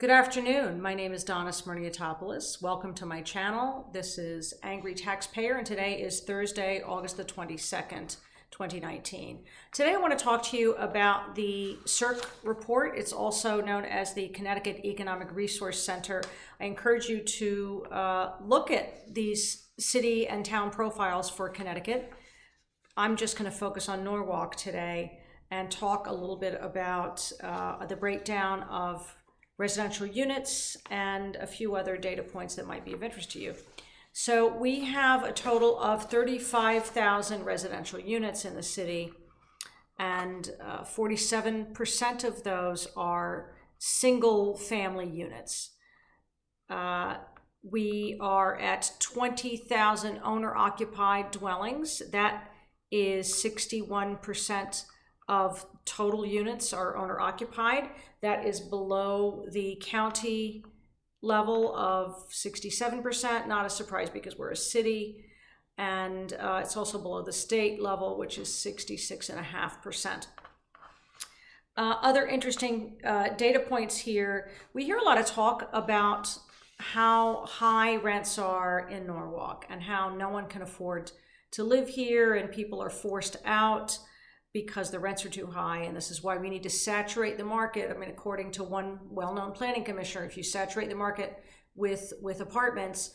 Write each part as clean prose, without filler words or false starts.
Good afternoon. My name is Donna Smirniotopoulos. Welcome to my channel. This is Angry Taxpayer, and today is Thursday, August the 22nd, 2019. Today I want to talk to you about the CERC report. It's also known as the Connecticut Economic Resource Center. I encourage you to look at these city and town profiles for Connecticut. I'm just going to focus on Norwalk today and talk a little bit about the breakdown of residential units and a few other data points that might be of interest to you. So we have a total of 35,000 residential units in the city, and 47% of those are single family units. We are at 20,000 owner occupied dwellings. That is 61% of total units are owner occupied. That is below the county level of 67%, not a surprise because we're a city. And it's also below the state level, which is 66.5%. Other interesting data points here. We hear a lot of talk about how high rents are in Norwalk and how no one can afford to live here and people are forced out because the rents are too high, and this is why we need to saturate the market. I mean, according to one well-known planning commissioner, if you saturate the market with apartments,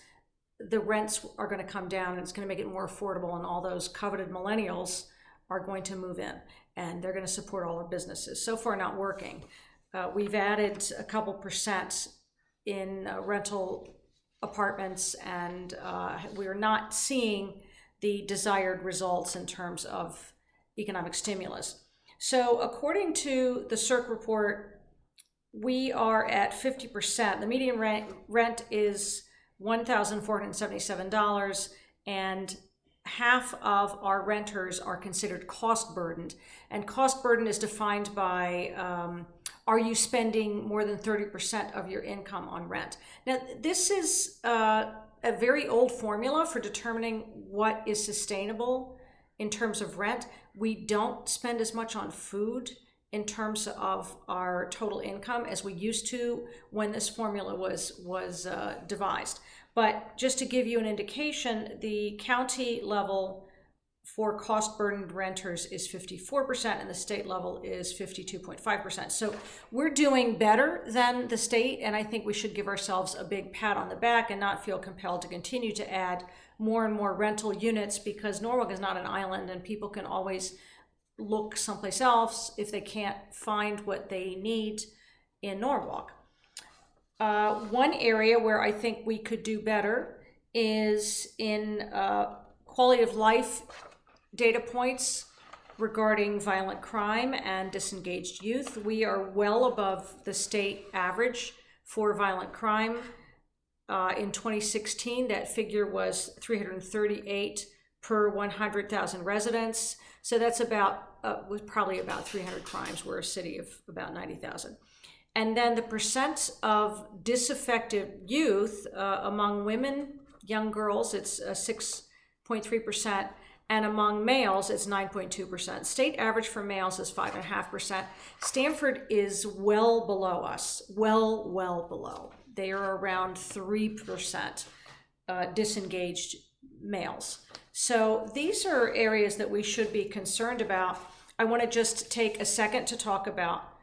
the rents are going to come down and it's going to make it more affordable, and all those coveted millennials are going to move in and they're going to support all our businesses. So far, not working. We've added a couple percent in rental apartments, and we're not seeing the desired results in terms of economic stimulus. So according to the CERC report, we are at 50%. The median rent is $1,477, and half of our renters are considered cost burdened. And cost burden is defined by are you spending more than 30% of your income on rent? Now, this is a very old formula for determining what is sustainable in terms of rent. We don't spend as much on food in terms of our total income as we used to when this formula was devised. But just to give you an indication, the county level for cost-burdened renters is 54%, and the state level is 52.5%. So we're doing better than the state, and I think we should give ourselves a big pat on the back and not feel compelled to continue to add more and more rental units, because Norwalk is not an island and people can always look someplace else if they can't find what they need in Norwalk. One area where I think we could do better is in quality of life data points regarding violent crime and disengaged youth. We are well above the state average for violent crime. In 2016, that figure was 338 per 100,000 residents. So that's was probably about 300 crimes. We're a city of about 90,000. And then the percent of disaffected youth among women, young girls, it's 6.3%. And among males, it's 9.2%. State average for males is 5.5%. Stanford is well below us, well below. They are around 3% disengaged males. So these are areas that we should be concerned about. I want to just take a second to talk about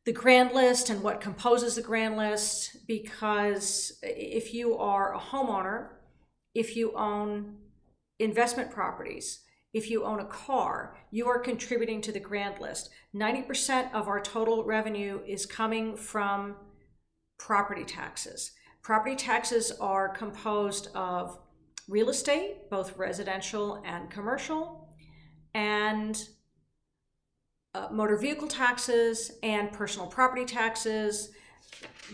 the Grand List and what composes the Grand List, because if you are a homeowner, if you own investment properties, if you own a car, you are contributing to the Grand List. 90% of our total revenue is coming from property taxes. Property taxes are composed of real estate, both residential and commercial, and motor vehicle taxes and personal property taxes.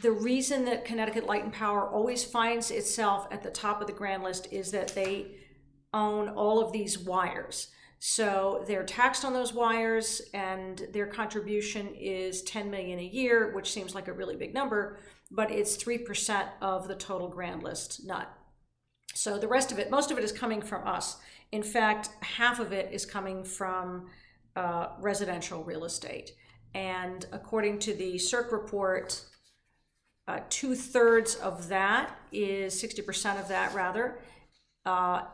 The reason that Connecticut Light and Power always finds itself at the top of the Grand List is that they own all of these wires. So they're taxed on those wires, and their contribution is $10 million a year, which seems like a really big number, but it's 3% of the total Grand List nut. So the rest of it, most of it is coming from us. In fact, half of it is coming from residential real estate. And according to the CERC report, 2/3 of that is 60% of that rather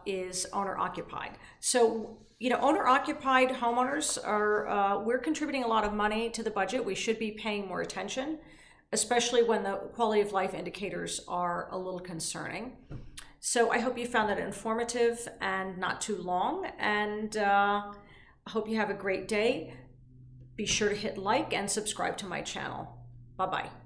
is owner occupied. So, owner occupied homeowners are, we're contributing a lot of money to the budget. We should be paying more attention, especially when the quality of life indicators are a little concerning. So I hope you found that informative and not too long, and I hope you have a great day. Be sure to hit like and subscribe to my channel. Bye-bye.